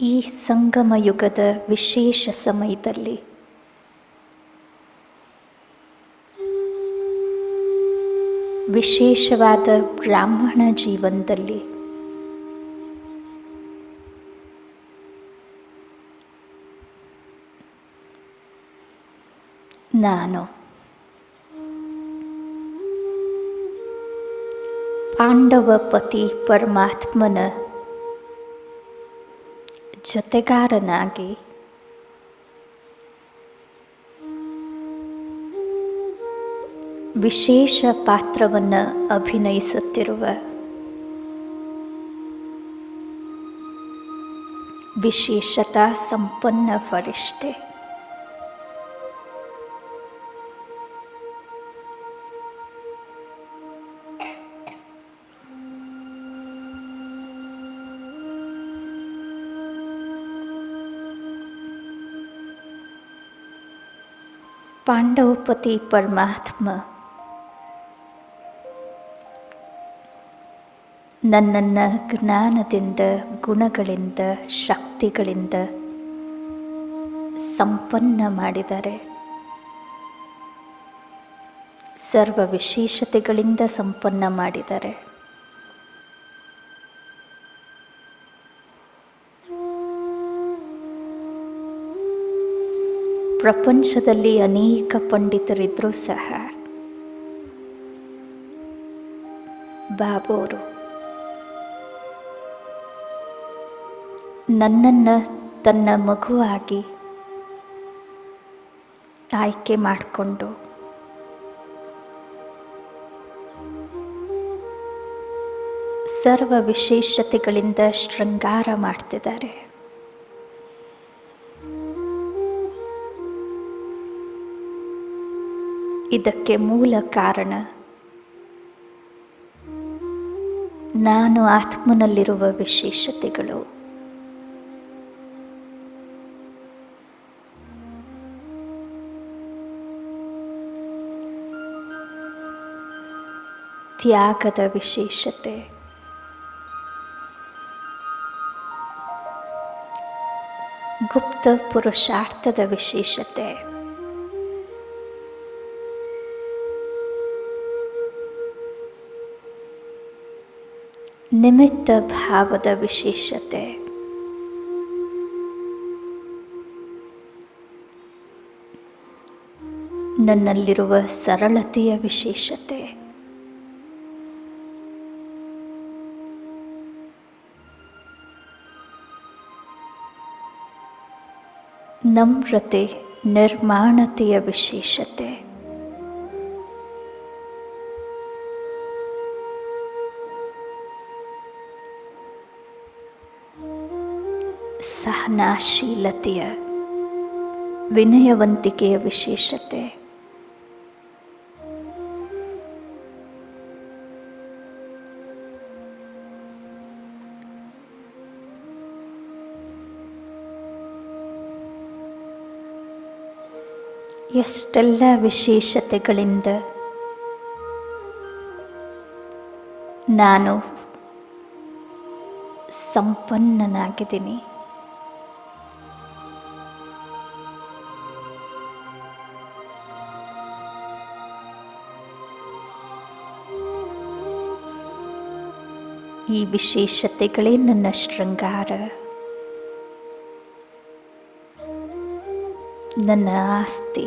ಈ ಸಂಗಮ ಯುಗದ ವಿಶೇಷ ಸಮಯದಲ್ಲಿ ವಿಶೇಷವಾದ ಬ್ರಾಹ್ಮಣ ಜೀವನದಲ್ಲಿ ನಾನು ಪಾಂಡವ ಪತಿ ಪರಮಾತ್ಮನ ಜೊತೆಗಾರನಾಗಿ ವಿಶೇಷ ಪಾತ್ರವನ್ನು ಅಭಿನಯಿಸುತ್ತಿರುವ ವಿಶೇಷತಾ ಸಂಪನ್ನ ಫರಿಷ್ಠೆ. ಪಾಂಡವಪತಿ ಪರಮಾತ್ಮ ನನ್ನನ್ನು ಜ್ಞಾನದಿಂದ, ಗುಣಗಳಿಂದ, ಶಕ್ತಿಗಳಿಂದ ಸಂಪನ್ನ ಮಾಡಿದ್ದಾರೆ. ಸರ್ವ ವಿಶೇಷತೆಗಳಿಂದ ಸಂಪನ್ನ ಮಾಡಿದ್ದಾರೆ. ಪ್ರಪಂಚದಲ್ಲಿ ಅನೇಕ ಪಂಡಿತರಿದ್ದರೂ ಸಹ ಬಾಬೋರು ನನ್ನನ್ನು ತನ್ನ ಮಗುವಾಗಿ ಆಯ್ಕೆ ಮಾಡಿಕೊಂಡು ಸರ್ವ ವಿಶೇಷತೆಗಳಿಂದ ಶೃಂಗಾರ ಮಾಡ್ತಿದ್ದಾರೆ. ಇದಕ್ಕೆ ಮೂಲ ಕಾರಣ ನಾನು ಆತ್ಮನಲ್ಲಿರುವ ವಿಶೇಷತೆಗಳು. ತ್ಯಾಗದ ವಿಶೇಷತೆ, ಗುಪ್ತ ಪುರುಷಾರ್ಥದ ವಿಶೇಷತೆ, ನಿಮಿತ್ತ ಭಾವದ ವಿಶೇಷತೆ, ನನ್ನಲ್ಲಿರುವ ಸರಳತೆಯ ವಿಶೇಷತೆ, ನಮ್ರತೆ, ನಿರ್ಮಾಣತೆಯ ವಿಶೇಷತೆ, ಸಹನಾಶೀಲತೆಯ, ವಿನಯವಂತಿಕೆಯ ವಿಶೇಷತೆ, ಎಷ್ಟೆಲ್ಲ ವಿಶೇಷತೆಗಳಿಂದ ನಾನು ಸಂಪನ್ನನಾಗಿದ್ದೀನಿ. ಈ ವಿಶೇಷತೆಗಳೇ ನನ್ನ ಶೃಂಗಾರ, ನನ್ನ ಆಸ್ತಿ.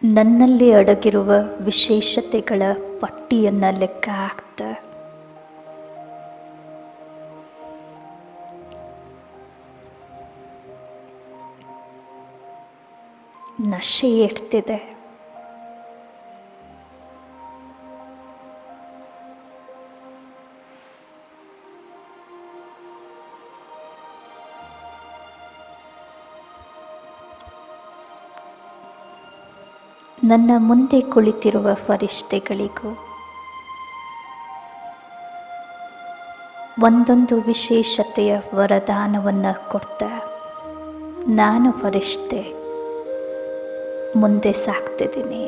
ನನ್ನಲ್ಲಿ ಅಡಗಿರುವ ವಿಶೇಷತೆಗಳ ಪಟ್ಟಿಯನ್ನು ಲೆಕ್ಕ ಹಾಕ್ತಾ ನಶೆ ಏರ್ತಿದೆ. ನನ್ನ ಮುಂದೆ ಕುಳಿತಿರುವ ಫರಿಷ್ಠೆಗಳಿಗೂ ಒಂದೊಂದು ವಿಶೇಷತೆಯ ವರದಾನವನ್ನು ಕೊಡ್ತಾ ನಾನು ಫರಿಷ್ಠೆ ಮುಂದೆ ಸಾಗ್ತಿದ್ದೀನಿ.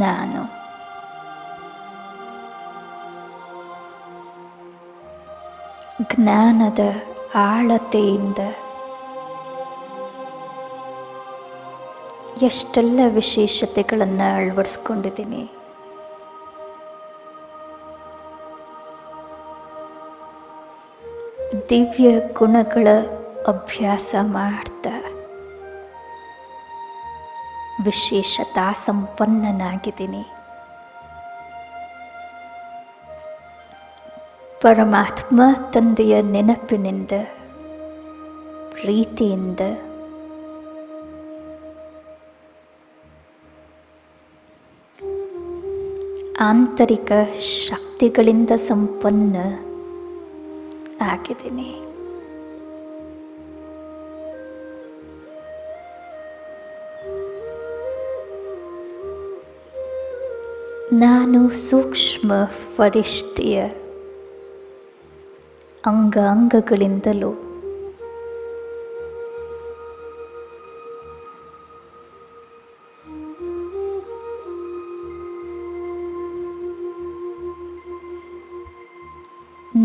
ನಾನು ಜ್ಞಾನದ ಆಳತೆಯಿಂದ ಎಷ್ಟೆಲ್ಲ ವಿಶೇಷತೆಗಳನ್ನು ಅಳವಡಿಸ್ಕೊಂಡಿದ್ದೀನಿ. ದಿವ್ಯ ಗುಣಗಳ ಅಭ್ಯಾಸ ಮಾಡ್ತಾ ವಿಶೇಷತಾ ಸಂಪನ್ನನಾಗಿದ್ದೀನಿ. ಪರಮಾತ್ಮ ತಂದೆಯ ನೆನಪಿನಿಂದ, ಪ್ರೀತಿಯಿಂದ ಆಂತರಿಕ ಶಕ್ತಿಗಳಿಂದ ಸಂಪನ್ನ ಆಗಿದ್ದೀನಿ. ನಾನು ಸೂಕ್ಷ್ಮ ಫರಿಷ್ಠೆಯ ಅಂಗಾಂಗಗಳಿಂದಲೂ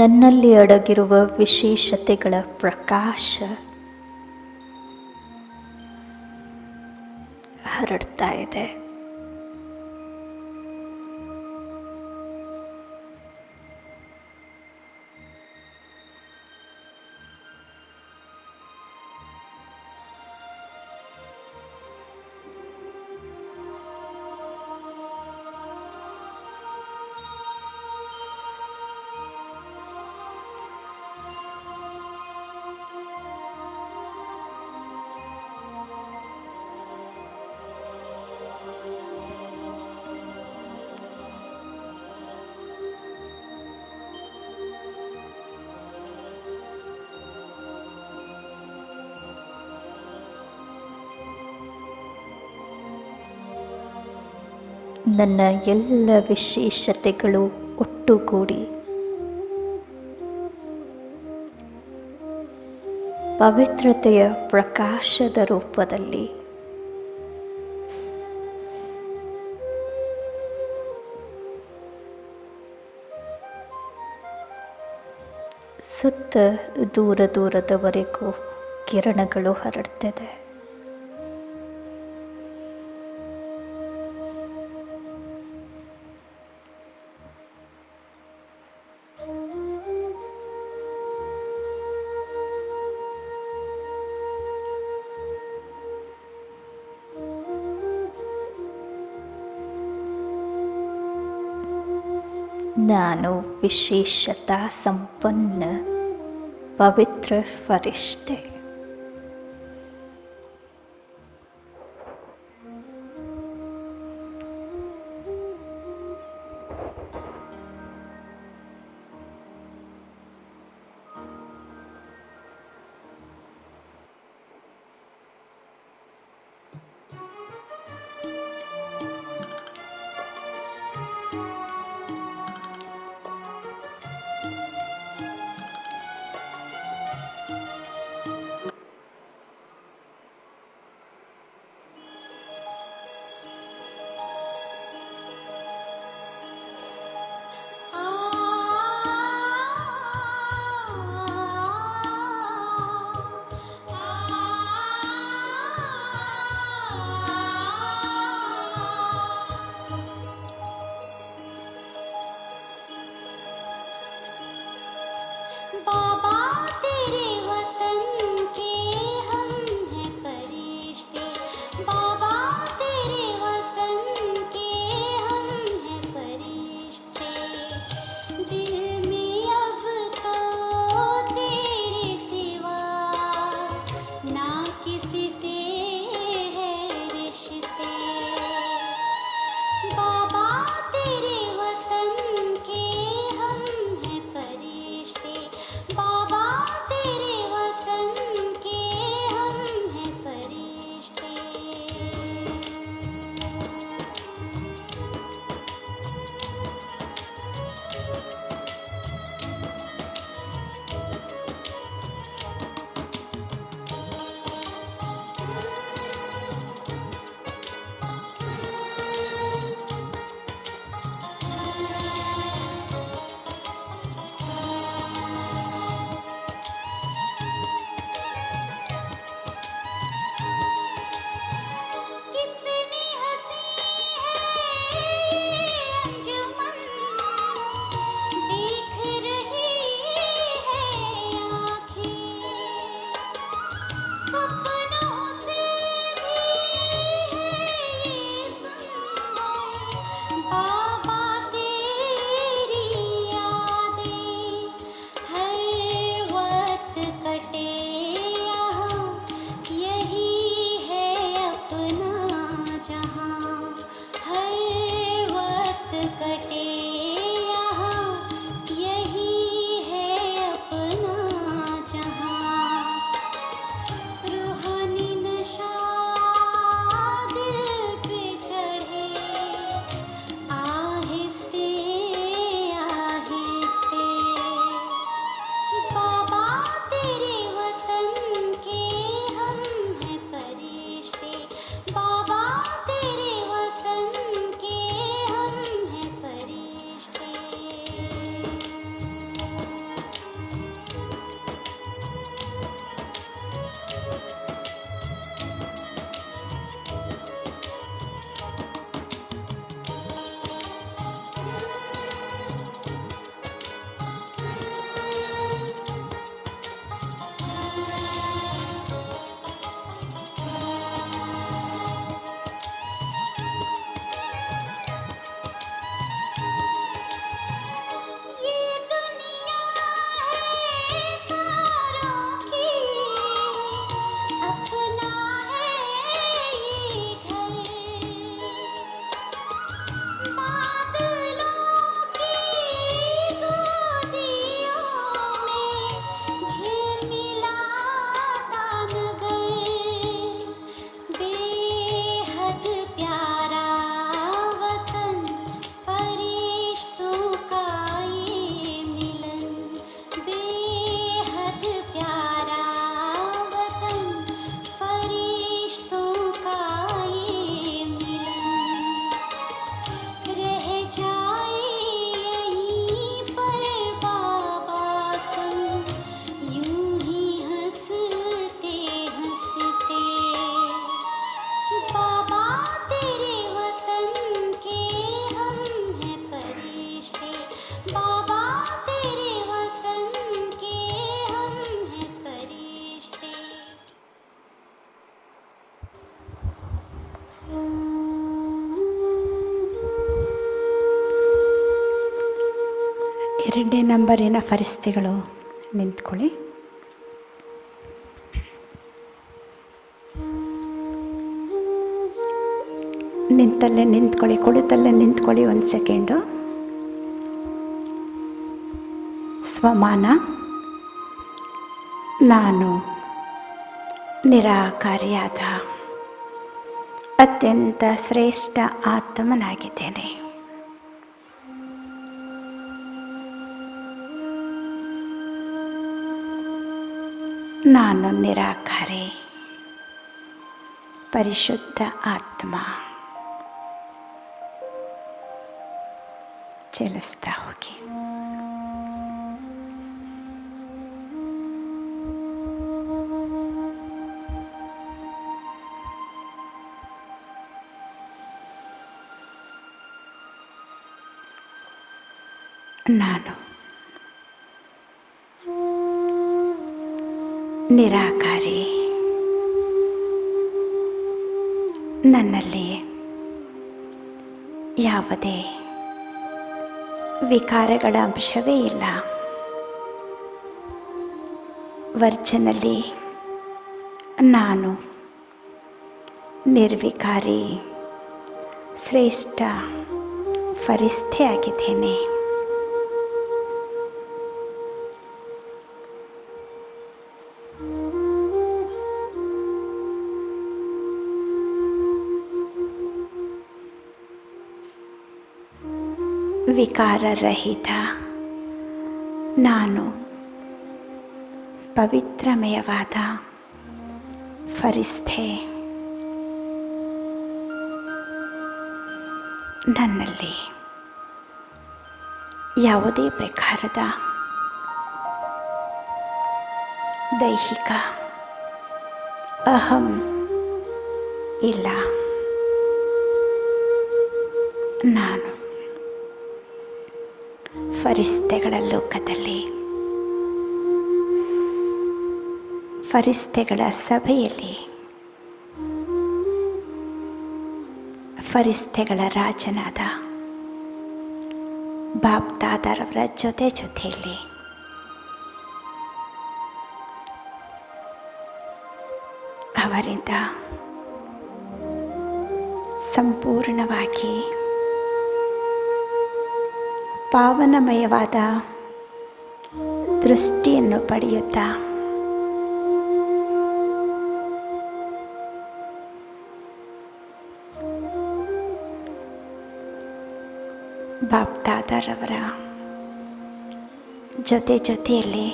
ನನ್ನಲ್ಲಿ ಅಡಗಿರುವ ವಿಶೇಷತೆಗಳ ಪ್ರಕಾಶ ಹರಡ್ತಾ ಇದೆ. ನನ್ನ ಎಲ್ಲ ವಿಶೇಷತೆಗಳು ಒಟ್ಟುಗೂಡಿ ಪವಿತ್ರತೆಯ ಪ್ರಕಾಶದ ರೂಪದಲ್ಲಿ ಸುತ್ತ ದೂರ ದೂರದವರೆಗೂ ಕಿರಣಗಳು ಹರಡ್ತಿದೆ. ನಾನು ವಿಶೇಷತಾ ಸಂಪನ್ನ ಪವಿತ್ರ ಫರಿಷ್ಠೆ. 2ನೇ ನಂಬರಿನ ಫರಿಸ್ತಿಗಳು ನಿಂತ್ಕೊಳ್ಳಿ. ನಿಂತಲ್ಲೇ ನಿಂತ್ಕೊಳ್ಳಿ, ಕುಳಿತಲ್ಲೇ ನಿಂತ್ಕೊಳ್ಳಿ. 1 ಸೆಕೆಂಡು. ಸ್ವಮಾನ: ನಾನು ನಿರಾಕಾರಿಯಾದ ಅತ್ಯಂತ ಶ್ರೇಷ್ಠ ಆತ್ಮನಾಗಿದ್ದೇನೆ. ನಾನು ನಿರಾಕಾರಿ ಪರಿಶುದ್ಧ ಆತ್ಮ. ಚಲಿಸ್ತಾ ಹೋಗಿ. ನಾನು ನಿರಾಕಾರಿ. ನನ್ನಲ್ಲಿ ಯಾವುದೇ ವಿಕಾರಗಳ ಅಂಶವೇ ಇಲ್ಲ. ವರ್ಚನಲ್ಲಿ ನಾನು ನಿರ್ವಿಕಾರಿ ಶ್ರೇಷ್ಠ ಫರಿಷ್ಠೆ ಆಗಿದ್ದೇನೆ. ವಿಕಾರರಹಿತ ನಾನು ಪವಿತ್ರಮಯವಾದ ಫರಿಷ್ಠೆ. ನನ್ನಲ್ಲಿ ಯಾವುದೇ ಪ್ರಕಾರದ ದೈಹಿಕ ಅಹಂ ಇಲ್ಲ. ನಾನು ಫರಿಷ್ಠೆಗಳ ಲೋಕದಲ್ಲಿ, ಫರಿಷ್ಠೆಗಳ ಸಭೆಯಲ್ಲಿ, ಫರಿಷ್ಠೆಗಳ ರಾಜನಾದ ಬಾಪ್ದಾದರವರ ಜೊತೆಯಲ್ಲಿ ಅವರಿಂದ ಸಂಪೂರ್ಣವಾಗಿ ಪಾವನಮಯವಾದ ದೃಷ್ಟಿಯನ್ನು ಪಡೆಯುತ್ತಾ ಬಾಪ್ದಾದರವರ ಜೊತೆಯಲ್ಲಿ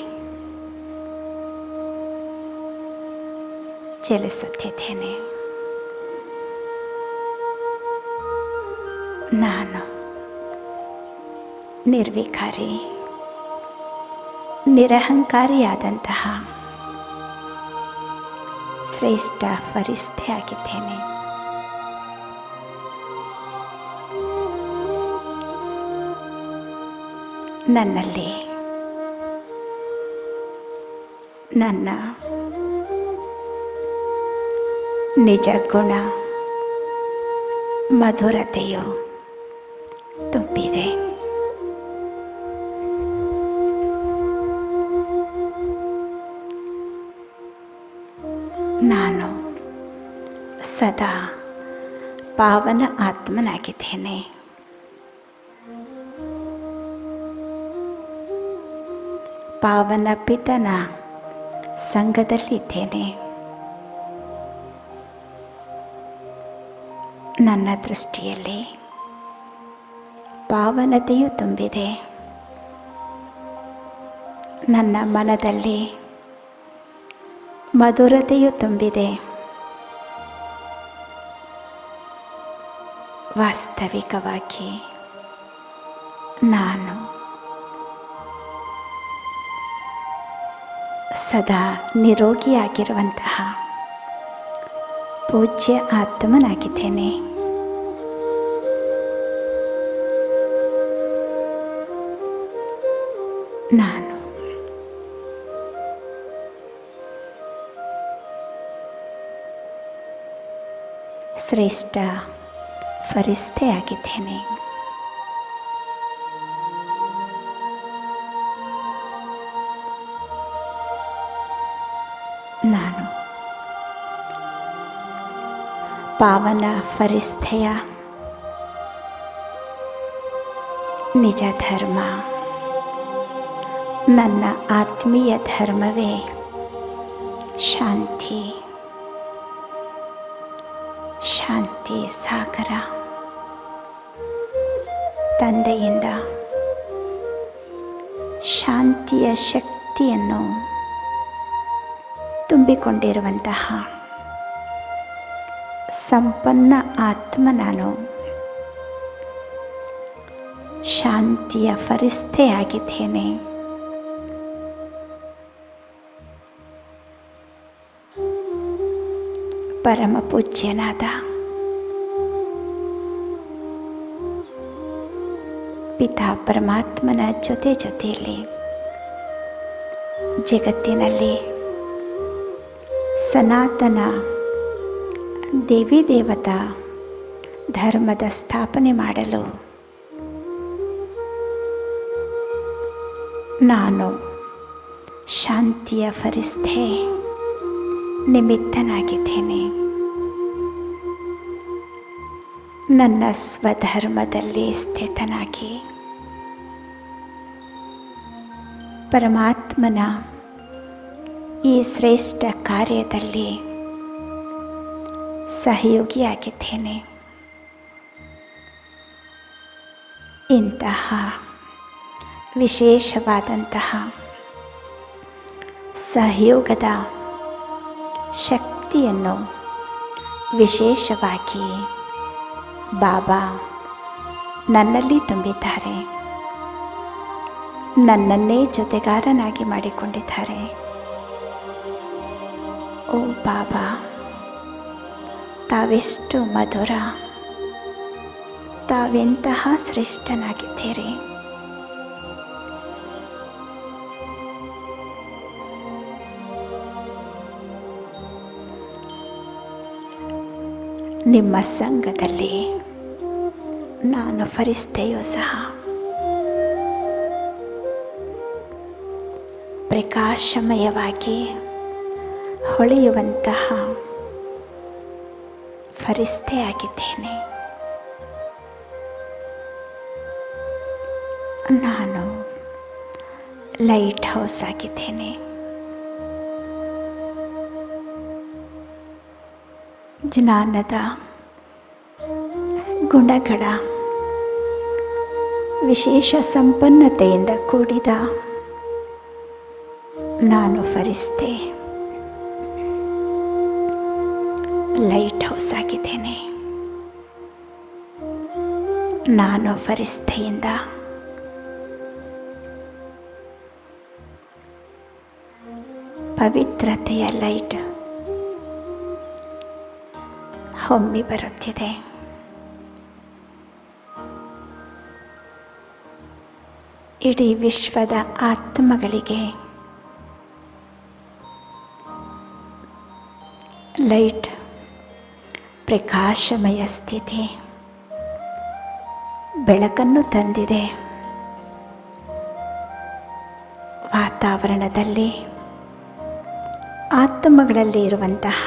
ಚಲಿಸುತ್ತಿದ್ದೇನೆ. ನಾನು ನಿರ್ವಿಕಾರಿ ನಿರಹಂಕಾರಿಯಾದಂತಹ ಶ್ರೇಷ್ಠ ಫರಿಷ್ಠೆ ಆಗಿದ್ದೇನೆ. ನನ್ನಲ್ಲಿ ನನ್ನ ನಿಜ ಗುಣ ಮಧುರತೆಯು ತುಂಬಿದೆ. ನಾನು ಸದಾ ಪಾವನ ಆತ್ಮನಾಗಿದ್ದೇನೆ. ಪಾವನ ಪಿತನ ಸಂಘದಲ್ಲಿದ್ದೇನೆ. ನನ್ನ ದೃಷ್ಟಿಯಲ್ಲಿ ಪಾವನತೆಯು ತುಂಬಿದೆ. ನನ್ನ ಮನದಲ್ಲಿ ಮಧುರತೆಯು ತುಂಬಿದೆ. ವಾಸ್ತವಿಕವಾಗಿ ನಾನು ಸದಾ ನಿರೋಗಿಯಾಗಿರುವಂತಹ ಪೂಜ್ಯ ಆತ್ಮನಾಗಿದ್ದೇನೆ. ನಾನು ಶ್ರೇಷ್ಠ ಫರಿಷ್ಠೆ ಆಗಿದ್ದೇನೆ. ನಾನು ಪಾವನ ಫರಿಸ್ಥೆಯ ನಿಜ ಧರ್ಮ, ನನ್ನ ಆತ್ಮೀಯ ಧರ್ಮವೇ ಶಾಂತಿ. ಶಾಂತಿ ಸಾಗರ ತಂದೆಯಿಂದ ಶಾಂತಿಯ ಶಕ್ತಿಯನ್ನು ತುಂಬಿಕೊಂಡಿರುವಂತಹ ಸಂಪನ್ನ ಆತ್ಮ ನಾನು. ಶಾಂತಿಯ ಫರಿಸ್ಥೆಯಾಗಿದ್ದೇನೆ. ಪರಮ ಪೂಜ್ಯನಾದ ಪಿತಾ ಪರಮಾತ್ಮನ ಜೊತೆಯಲ್ಲಿ ಜಗತ್ತಿನಲ್ಲಿ ಸನಾತನ ದೇವಿ ದೇವತಾ ಧರ್ಮದ ಸ್ಥಾಪನೆ ಮಾಡಲು ನಾನು ಶಾಂತಿಯ ಫರಿಸ್ಥೆ ನಿಮಿತ್ತನಾಗಿದ್ದೇನೆ. ನನ್ನ ಸ್ವಧರ್ಮದಲ್ಲಿ ಸ್ಥಿತನಾಗಿ ಪರಮಾತ್ಮನ ಈ ಶ್ರೇಷ್ಠ ಕಾರ್ಯದಲ್ಲಿ ಸಹಯೋಗಿಯಾಗಿದ್ದೇನೆ. ಇಂತಹ ವಿಶೇಷವಾದಂತಹ ಸಹಯೋಗದ ಶಕ್ತಿಯನ್ನು ವಿಶೇಷವಾಗಿ ಬಾಬಾ ನನ್ನಲ್ಲಿ ತುಂಬಿದ್ದಾರೆ. ನನ್ನನ್ನೇ ಜೊತೆಗಾರನಾಗಿ ಮಾಡಿಕೊಂಡಿದ್ದಾರೆ. ಓ ಬಾಬಾ, ತಾವೆಷ್ಟು ಮಧುರ, ತಾವೆಂತಹ ಶ್ರೇಷ್ಠನಾಗಿದ್ದೀರಿ. ನಿಮ್ಮ ಸಂಘದಲ್ಲಿ ನಾನು ಫರಿಸ್ಥೆಯೂ ಸಹ ಪ್ರಕಾಶಮಯವಾಗಿ ಹೊಳೆಯುವಂತಹ ಫರಿಸ್ಥೆಯಾಗಿದ್ದೇನೆ. ನಾನು ಲೈಟ್ ಹೌಸ್ ಆಗಿದ್ದೇನೆ. ಜ್ಞಾನದ ಗುಣಗಳ ವಿಶೇಷ ಸಂಪನ್ನತೆಯಿಂದ ಕೂಡಿದ ನಾನು ಫರಿಸ್ಥೆ, ಲೈಟ್ ಹೌಸ್ ಆಗಿದ್ದೇನೆ. ನಾನು ಫರಿಸ್ಥೆಯಿಂದ ಪವಿತ್ರತೆಯ ಲೈಟ್ ಹೊಮ್ಮಿ ಬರುತ್ತಿದೆ. ಇಡೀ ವಿಶ್ವದ ಆತ್ಮಗಳಿಗೆ ಲೈಟ್ ಪ್ರಕಾಶಮಯ ಸ್ಥಿತಿ ಬೆಳಕನ್ನು ತಂದಿದೆ. ವಾತಾವರಣದಲ್ಲಿ ಆತ್ಮಗಳಲ್ಲಿ ಇರುವಂತಹ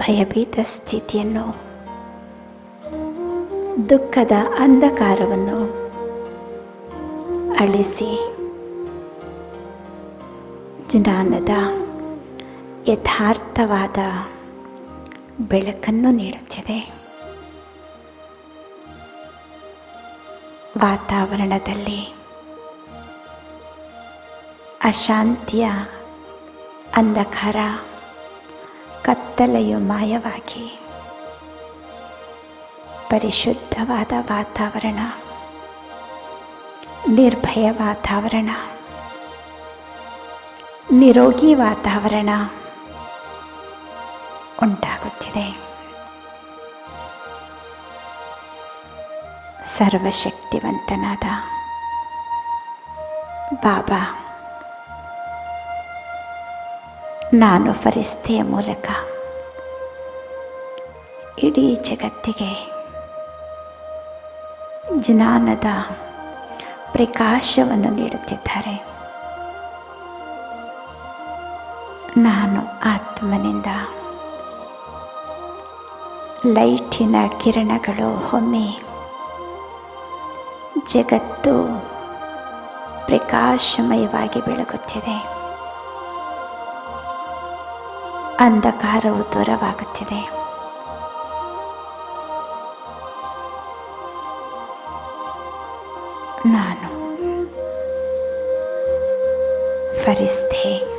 ಭಯಭೀತ ಸ್ಥಿತಿಯನ್ನು, ದುಃಖದ ಅಂಧಕಾರವನ್ನು ಅಳಿಸಿ ಜ್ಞಾನದ ಯಥಾರ್ಥವಾದ ಬೆಳಕನ್ನು ನೀಡುತ್ತಿದೆ. ವಾತಾವರಣದಲ್ಲಿ ಅಶಾಂತಿಯ ಅಂಧಕಾರ, ಕತ್ತಲೆಯು ಮಾಯವಾಗಿ ಪರಿಶುದ್ಧವಾದ ವಾತಾವರಣ, ನಿರ್ಭಯ ವಾತಾವರಣ, ನಿರೋಗಿ ವಾತಾವರಣ ಉಂಟಾಗುತ್ತಿದೆ. ಸರ್ವಶಕ್ತಿವಂತನಾದ ಬಾಬಾ ನಾನು ಫರಿಸ್ಥೆಯ ಮೂಲಕ ಇಡೀ ಜಗತ್ತಿಗೆ ಜ್ಞಾನದ ಪ್ರಕಾಶವನ್ನು ನೀಡುತ್ತಿದ್ದಾರೆ. ನಾನು ಆತ್ಮನಿಂದ ಲೈಟಿನ ಕಿರಣಗಳು ಒಮ್ಮೆ ಜಗತ್ತು ಪ್ರಕಾಶಮಯವಾಗಿ ಬೆಳಗುತ್ತಿದೆ. ಅಂಧಕಾರವು ದೂರವಾಗುತ್ತಿದೆ. ನಾನು ಫರಿಷ್ಠೆ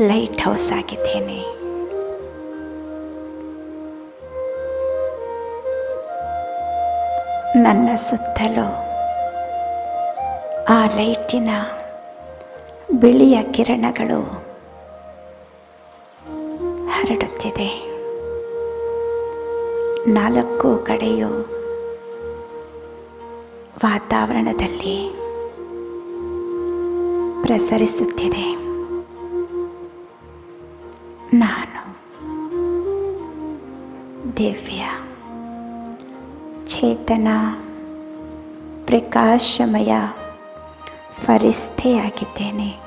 ಲೈಟ್ ಹೌಸ್ ಆಗಿದ್ದೇನೆ. ನನ್ನ ಸುತ್ತಲೂ ಆ ಲೈಟಿನ ಬಿಳಿಯ ಕಿರಣಗಳು ಹರಡುತ್ತಿದೆ. ನಾಲ್ಕು ಕಡೆಯೂ ವಾತಾವರಣದಲ್ಲಿ ಪ್ರಸರಿಸುತ್ತಿದೆ. ನಾನು ದಿವ್ಯ ಚೇತನ ಪ್ರಕಾಶಮಯ ಫರಿಷ್ಠೆಯಾಗಿದ್ದೇನೆ.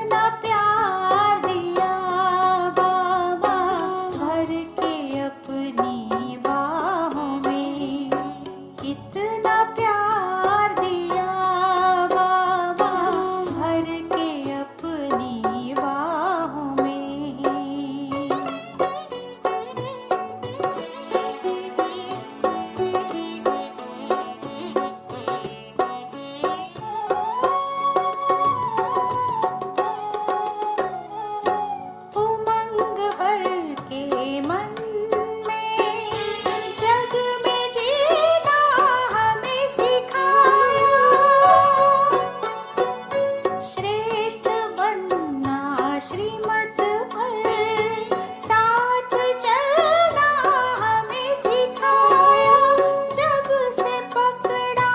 कितना प्यार दिया बाबा भर के अपनी बाहों में, कितना प्यार दिया बाबा भर के अपनी बाहों में। उमंग भर के मन में जग में जीना हमें सिखाया, श्रेष्ठ बनना श्रीमत पर साथ चलना हमें सिखाया। जब से पकड़ा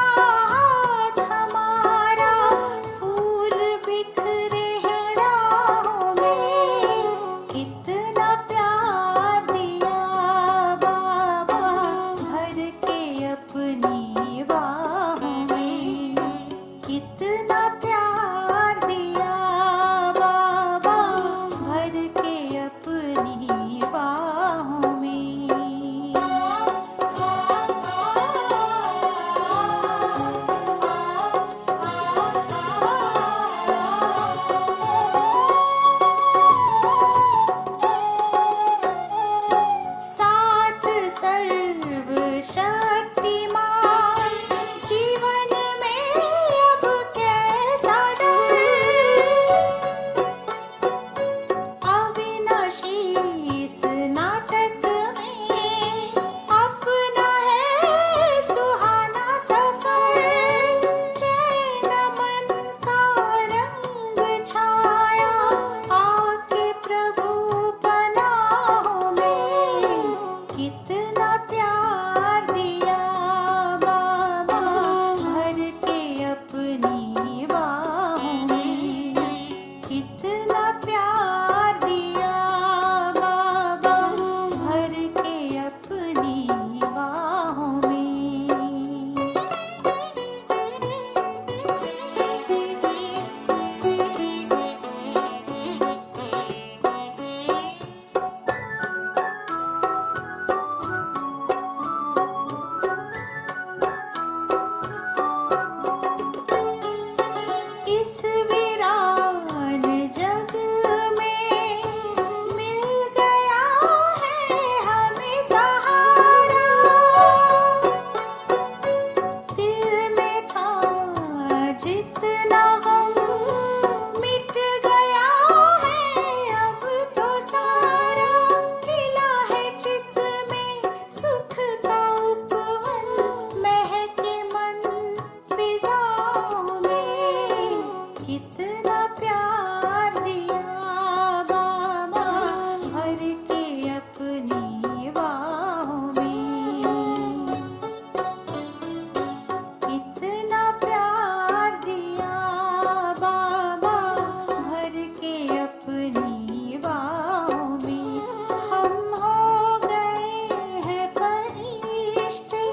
हाथ हमारा फूल बिखरे हैं राहों में, कितना प्यार दिया बाबा भर के अपनी बाहों में, कितना प्यार दिया बाबा भर के अपनी बाहों में। साथ सर्वशक्तिमान जीवन में अब कैसा डर, अविनाशी इस नाटक में अपना है सुहाना सफर। चैन मन का रंग छाया आके प्रभु पनाहों में, कितना प्यार दिया बाबा भर के अपनी बाहों में, कितना प्यार दिया बाबा भर के अपनी बाहों में। इस वीरान जग में मिल गया है हमें सहारा, दिल में था जितना गम मिट गया है अब तो सारा। खिला है चित्त में सुख का उपवन, महके मन फिजाओं में, कितना प्यार दिया बाबा भर के अपनी बाहों में, कितना प्यार दिया बाबा भर के अपनी बाहों में। हम हो गए हैं फरिश्ते,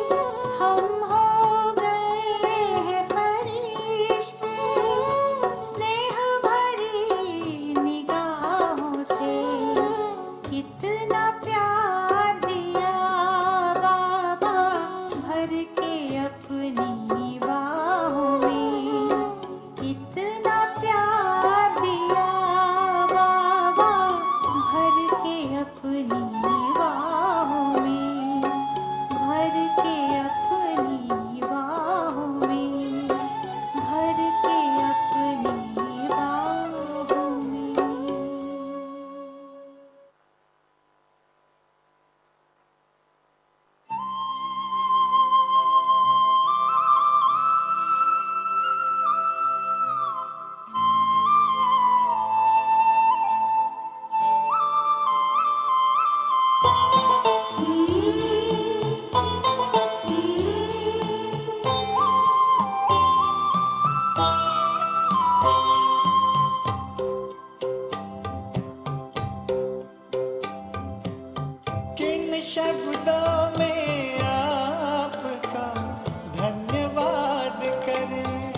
हम हो गए हैं फरिश्ते, स्नेह भरी निगाहों से, कितना प्यार दिया बाबा भर के अपनी बाहों में, कितना प्यार दिया बाबा भर के अपनी बाहों में, भर के अपनी बाहों में, भर के अपनी बाहों में। शब्दों में आपका धन्यवाद करें,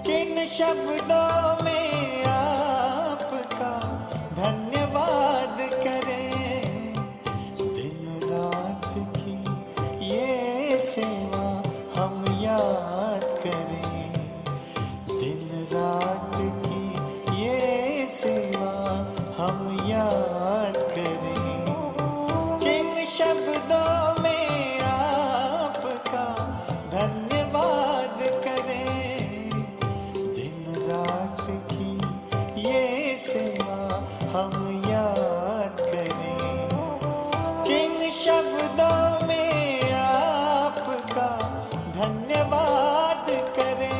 किन शब्दों में हम याद करें, किन शब्दों में आपका धन्यवाद करें।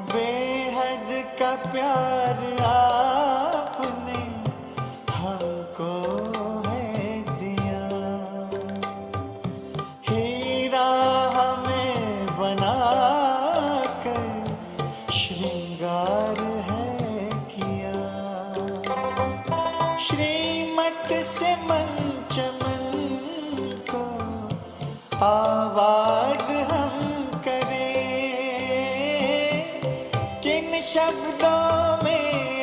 बेहद का प्यार आपने हमको है दिया, हीरा हमें बनाकर श्रृंगार है किया। श्रीमत से मन चमन को आवाज हम करें, किन शब्दों में